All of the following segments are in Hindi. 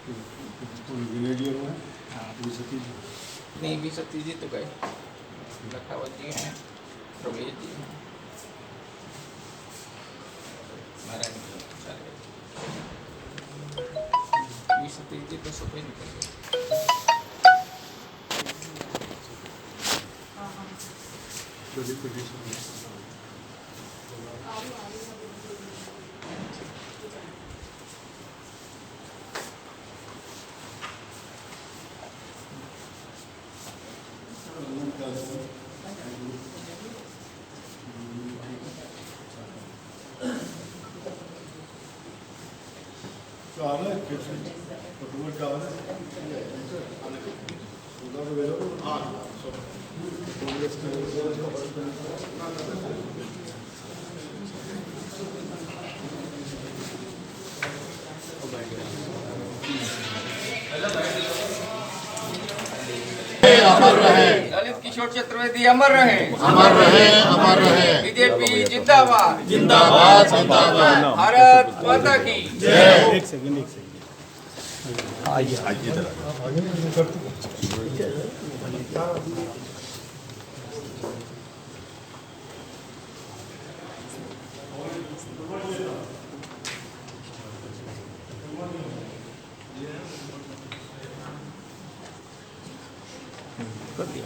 ग्रेडियर में सतीश नहीं भी सतीश जी तो गए, लखावत जी हैं, प्रवेश जी हैं, नारायण जी चले गए, भी सतीश जी तो सुबह निकल गए। अमर रहे, ललित किशोर चतुर्वेदी अमर रहे, अमर रहे, अमर रहे। बीजेपी जिंदाबाद, जिंदाबाद, जिंदाबाद। भारत माता की जय। एक सेकंड कर दिया।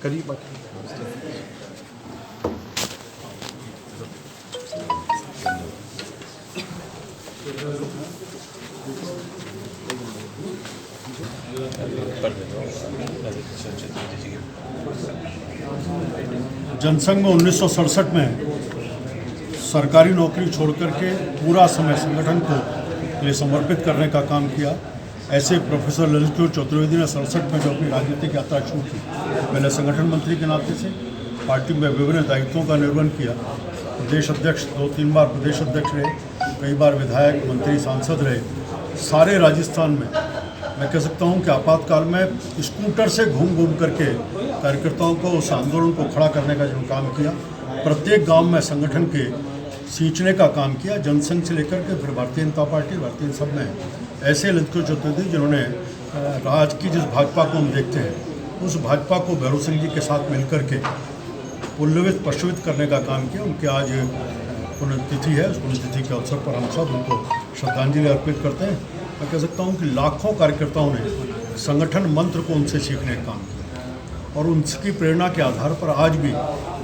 करीब जनसंघ में 1967 में सरकारी नौकरी छोड़कर के पूरा समय संगठन को लिए समर्पित करने का काम किया। ऐसे प्रोफेसर ललित किशोर चतुर्वेदी ने 67 में जो अपनी राजनीतिक यात्रा शुरू की, पहले संगठन मंत्री के नाते से पार्टी में विभिन्न दायित्वों का निर्वहन किया। प्रदेश अध्यक्ष 2-3 बार प्रदेश अध्यक्ष रहे, कई बार विधायक, मंत्री, सांसद रहे। सारे राजस्थान में मैं कह सकता हूं कि आपातकाल में स्कूटर से घूम घूम करके कार्यकर्ताओं को उस आंदोलन को खड़ा करने का जो काम किया, प्रत्येक गांव में संगठन के सींचने का काम किया, जनसंघ से लेकर के फिर भारतीय जनता पार्टी, भारतीय सब में ऐसे ललित किशोर चतुर्वेदी जिन्होंने आज की जिस भाजपा को हम देखते हैं उस भाजपा को भैरव सिंह जी के साथ मिलकर के पुल्लवित पशुवित करने का काम किया। उनके आज पुण्यतिथि है, उस पुण्यतिथि के अवसर पर हम सब उनको श्रद्धांजलि अर्पित करते हैं। मैं कह सकता हूँ कि लाखों कार्यकर्ताओं ने संगठन मंत्र को उनसे सीखने का काम किया और उनकी प्रेरणा के आधार पर आज भी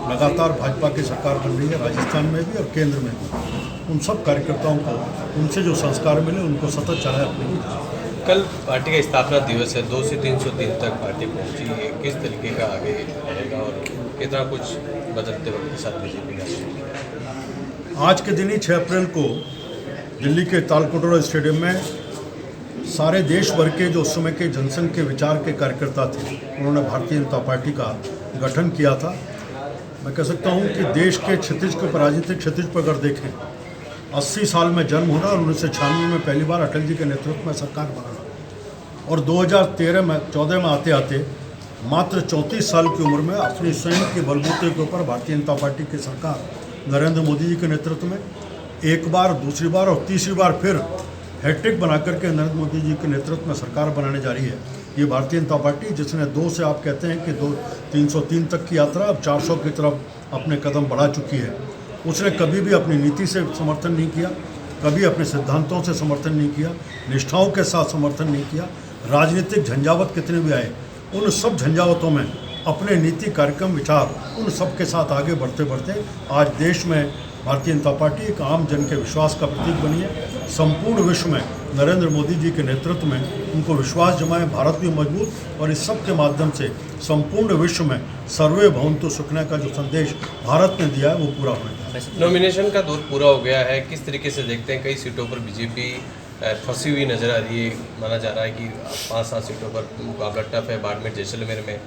लगातार भाजपा की सरकार बन रही है, राजस्थान में भी और केंद्र में भी। उन सब कार्यकर्ताओं को उनसे जो संस्कार मिले उनको सतत चलाए अपने। कल पार्टी का स्थापना दिवस है, 200 से 300 दिन तक पार्टी पहुंची है, किस तरीके का आगे रहेगा और कितना कुछ बदलते वक्त के साथ बीजेपी का? आज के दिन ही 6 अप्रैल को दिल्ली के तालकटोरा स्टेडियम में सारे देश भर के जो उस समय के जनसंघ के विचार के कार्यकर्ता थे, उन्होंने भारतीय जनता पार्टी का गठन किया था। मैं कह सकता हूं कि देश के क्षितिज के राजनीतिक क्षितिज पर अगर देखें, 80 साल में जन्म होना और 1996 में पहली बार अटल जी के नेतृत्व में सरकार बनाना और 2014 में आते आते मात्र 34 साल की उम्र में अपनी स्वयं के बलबूते के ऊपर भारतीय जनता पार्टी की सरकार नरेंद्र मोदी जी के नेतृत्व में एक बार, दूसरी बार और तीसरी बार फिर हैट्रिक बना करके नरेंद्र मोदी जी के नेतृत्व में सरकार बनाने जा रही है। ये भारतीय जनता पार्टी जिसने 2 से आप कहते हैं कि 303 तक की यात्रा अब 400 की तरफ अपने कदम बढ़ा चुकी है। उसने कभी भी अपनी नीति से समर्थन नहीं किया, कभी अपने सिद्धांतों से समर्थन नहीं किया, निष्ठाओं के साथ समर्थन नहीं किया। राजनीतिक झंझावत कितने भी आए, उन सब झंझावतों में अपने नीति, कार्यक्रम, विचार उन सब के साथ आगे बढ़ते बढ़ते आज देश में भारतीय जनता पार्टी एक आम जन के विश्वास का प्रतीक बनी है। संपूर्ण विश्व में नरेंद्र मोदी जी के नेतृत्व में उनको विश्वास जमाए, भारत भी मजबूत और इस सब के माध्यम से संपूर्ण विश्व में सर्वे भवन्तु सुखना का जो संदेश भारत ने दिया है वो पूरा होगा। नॉमिनेशन का दौर पूरा हो गया है, किस तरीके से देखते हैं? कई सीटों पर बीजेपी फंसी हुई नजर आ रही है। माना जा रहा है कि 5-7 सीटों पर मुकाबला टफ है। बाड़मेर, जैसलमेर में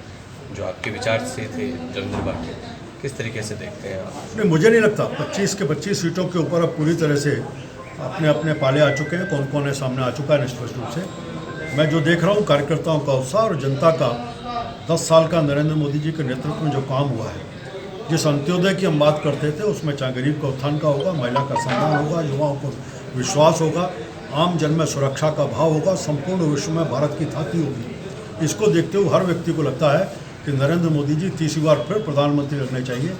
जो आपके विचार से थे जलंधर बाटे, किस तरीके से देखते हैं आप? नहीं, मुझे नहीं लगता 25 के 25 सीटों के ऊपर अब पूरी तरह से अपने अपने पाले आ चुके हैं। कौन कौन है सामने आ चुका है निष्पक्ष रूप से। मैं जो देख रहा हूँ कार्यकर्ताओं का उत्साह और जनता का 10 साल का नरेंद्र मोदी जी के नेतृत्व में जो काम हुआ है जिस अंत्योदय की हम बात करते थे उसमें चाहे गरीब का उत्थान का होगा, महिला का सम्मान होगा, युवाओं को विश्वास होगा, आम जन में सुरक्षा का भाव होगा, संपूर्ण विश्व में भारत की ख्याति होगी। इसको देखते हुए हर व्यक्ति को लगता है कि नरेंद्र मोदी जी तीसरी बार फिर प्रधानमंत्री लगने चाहिए।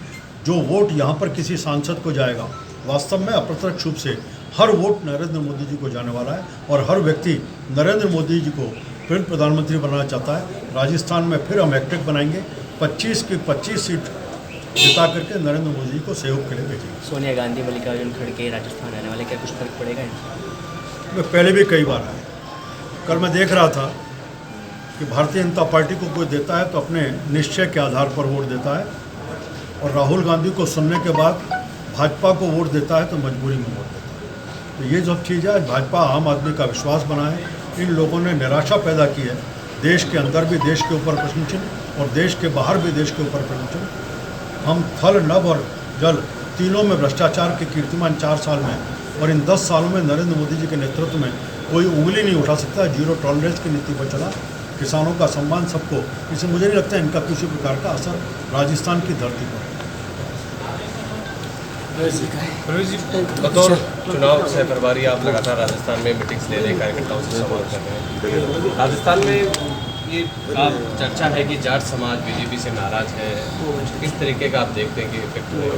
जो वोट यहाँ पर किसी सांसद को जाएगा, वास्तव में अप्रत्यक्ष रूप से हर वोट नरेंद्र मोदी जी को जाने वाला है और हर व्यक्ति नरेंद्र मोदी जी को फिर प्रधानमंत्री बनाना चाहता है। राजस्थान में फिर हम हैट्रिक बनाएंगे, 25 की 25 सीट जिता करके नरेंद्र मोदी जी को सहयोग के लिए भेजेंगे। सोनिया गांधी, मल्लिकार्जुन खड़गे राजस्थान आने वाले, क्या कुछ फर्क पड़ेगा इनसे? मैं पहले भी कई बार आया। कल मैं देख रहा था कि भारतीय जनता पार्टी को कोई देता है तो अपने निश्चय के आधार पर वोट देता है, और राहुल गांधी को सुनने के बाद भाजपा को वोट देता है तो मजबूरी में वोट देता है। तो ये सब चीज़ है, भाजपा आम आदमी का विश्वास बना है। इन लोगों ने निराशा पैदा की है, देश के अंदर भी देश के ऊपर प्रश्न चिन्ह और देश के बाहर भी देश के ऊपर प्रश्न चिन्ह। हम थल, नभ और जल तीनों में भ्रष्टाचार के कीर्तिमान 4 साल में, और इन 10 सालों में नरेंद्र मोदी जी के नेतृत्व में कोई उंगली नहीं उठा सकता। जीरो टॉलरेंस की नीति पर चला, किसानों का सम्मान सबको। इससे मुझे नहीं लगता इनका किसी प्रकार का असर राजस्थान की धरती पर। बतौर चुनाव से फरवरी आप लगातार राजस्थान में मीटिंग्स ले रहे हैं, कार्यकर्ताओं से संवाद कर रहे हैं। राजस्थान में ये आप चर्चा है कि जाट समाज बीजेपी से नाराज है, किस तरीके का आप देखते हैं कि इफेक्ट होगा?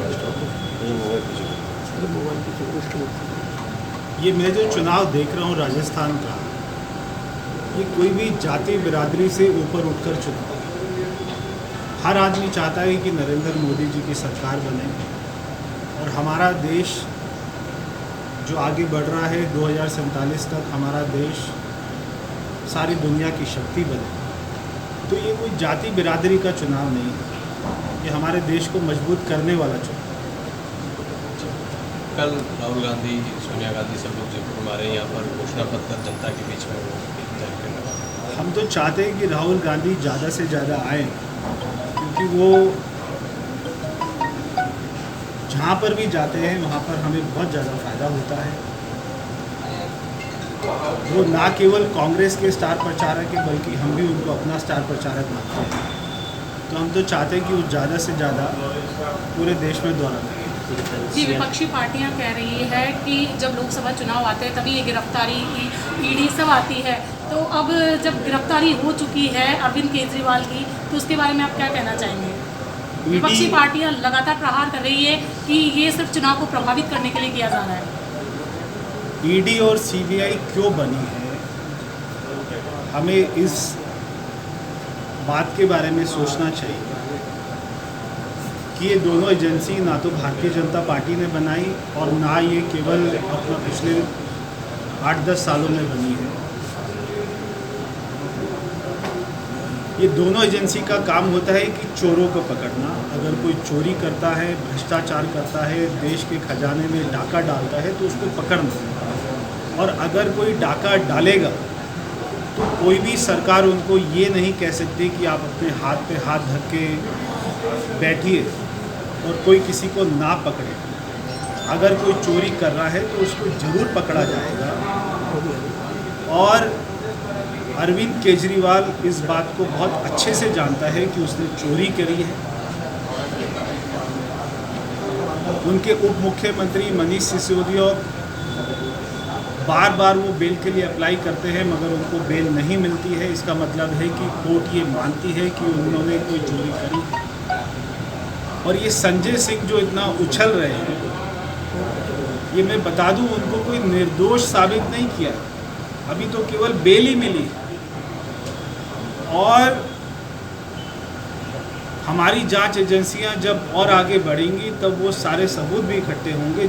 ये मैं जो चुनाव देख रहा हूँ राजस्थान का, ये कोई भी जाति बिरादरी से ऊपर उठकर चुनाव। हर आदमी चाहता है कि नरेंद्र मोदी जी की सरकार बने और हमारा देश जो आगे बढ़ रहा है 2047 तक हमारा देश सारी दुनिया की शक्ति बने। तो ये कोई जाति बिरादरी का चुनाव नहीं है, ये हमारे देश को मजबूत करने वाला चुनाव। कल राहुल गांधी, सोनिया गांधी सब लोग जयपुर में आ रहे हैं, यहाँ पर घोषणा पत्र जनता के बीच में जारी करने वाले। हम तो चाहते हैं कि राहुल गांधी ज़्यादा से ज़्यादा आए, क्योंकि वो जहाँ पर भी जाते हैं वहाँ पर हमें बहुत ज़्यादा फ़ायदा होता है। वो ना केवल कांग्रेस के स्टार प्रचारक हैं, बल्कि हम भी उनको अपना स्टार प्रचारक मानते हैं। तो हम तो चाहते हैं कि वो ज़्यादा से ज़्यादा पूरे देश में दौरा करें। जी, विपक्षी पार्टियां कह रही है कि जब लोकसभा चुनाव आते हैं तभी ये गिरफ्तारी, ईडी सब आती है, तो अब जब गिरफ्तारी हो चुकी है अरविंद केजरीवाल की, तो उसके बारे में आप क्या कहना चाहेंगे? विपक्षी पार्टियां लगातार प्रहार कर रही है कि ये सिर्फ चुनाव को प्रभावित करने के लिए किया जा रहा है। ईडी और सीबीआई क्यों बनी है, हमें इस बात के बारे में सोचना चाहिए कि ये दोनों एजेंसी ना तो भारतीय जनता पार्टी ने बनाई और ना ये केवल अपना पिछले 8-10 सालों में बनी है। ये दोनों एजेंसी का काम होता है कि चोरों को पकड़ना। अगर कोई चोरी करता है, भ्रष्टाचार करता है, देश के खजाने में डाका डालता है, तो उसको पकड़ना। और अगर कोई डाका डालेगा तो कोई भी सरकार उनको ये नहीं कह सकती कि आप अपने हाथ पे हाथ धर के बैठिए और कोई किसी को ना पकड़े। अगर कोई चोरी कर रहा है तो उसको ज़रूर पकड़ा जाएगा। और अरविंद केजरीवाल इस बात को बहुत अच्छे से जानता है कि उसने चोरी करी है। उनके उप मुख्यमंत्री मनीष सिसोदिया बार बार वो बेल के लिए अप्लाई करते हैं, मगर उनको बेल नहीं मिलती है। इसका मतलब है कि कोर्ट ये मानती है कि उन्होंने कोई चोरी करी। और ये संजय सिंह जो इतना उछल रहे हैं, ये मैं बता दूं, उनको कोई निर्दोष साबित नहीं किया, अभी तो केवल बेल ही मिली। और हमारी जांच एजेंसियां जब और आगे बढ़ेंगी तब वो सारे सबूत भी इकट्ठे होंगे